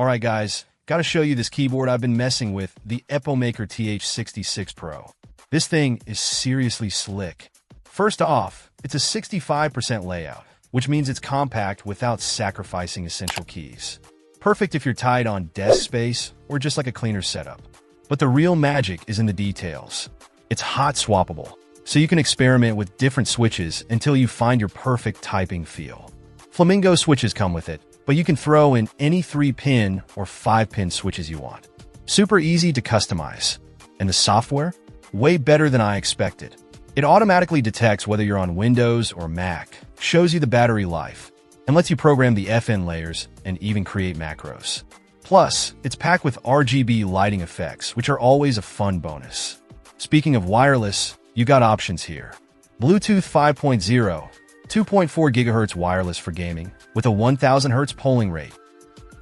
Alright guys, gotta show you this keyboard I've been messing with, the EPOMAKER TH66 Pro. This thing is seriously slick. First off, it's a 65% layout, which means it's compact without sacrificing essential keys. Perfect if you're tight on desk space or just like a cleaner setup. But the real magic is in the details. It's hot swappable, so you can experiment with different switches until you find your perfect typing feel. Flamingo switches come with it, but you can throw in any 3-pin or 5-pin switches you want. Super easy to customize. And the software? Way better than I expected. It automatically detects whether you're on Windows or Mac, shows you the battery life, and lets you program the FN layers and even create macros. Plus, it's packed with RGB lighting effects, which are always a fun bonus. Speaking of wireless, you got options here. Bluetooth 5.0, 2.4 GHz wireless for gaming, with a 1000 Hz polling rate,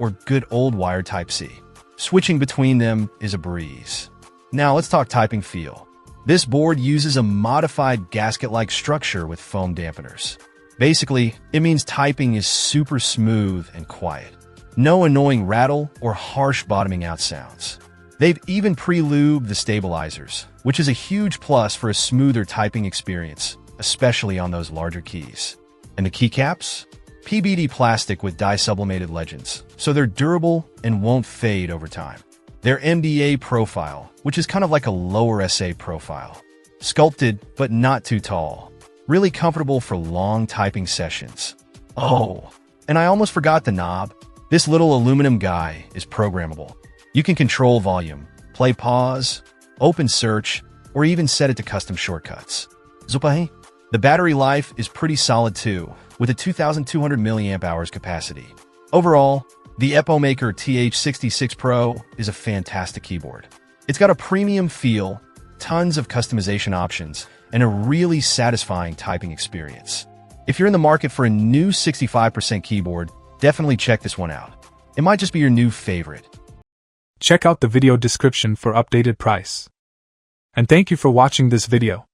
or good old wired Type-C. Switching between them is a breeze. Now let's talk typing feel. This board uses a modified gasket-like structure with foam dampeners. Basically, it means typing is super smooth and quiet. No annoying rattle or harsh bottoming out sounds. They've even pre-lubed the stabilizers, which is a huge plus for a smoother typing experience, especially on those larger keys. And the keycaps? PBD plastic with dye-sublimated legends, so they're durable and won't fade over time. Their MDA profile, which is kind of like a lower SA profile. Sculpted, but not too tall. Really comfortable for long typing sessions. Oh, and I almost forgot the knob. This little aluminum guy is programmable. You can control volume, play pause, open search, or even set it to custom shortcuts. Zupahi? The battery life is pretty solid too, with a 2200 mAh capacity. Overall, the EPOMAKER TH66 Pro is a fantastic keyboard. It's got a premium feel, tons of customization options, and a really satisfying typing experience. If you're in the market for a new 65% keyboard, definitely check this one out. It might just be your new favorite. Check out the video description for updated price. And thank you for watching this video.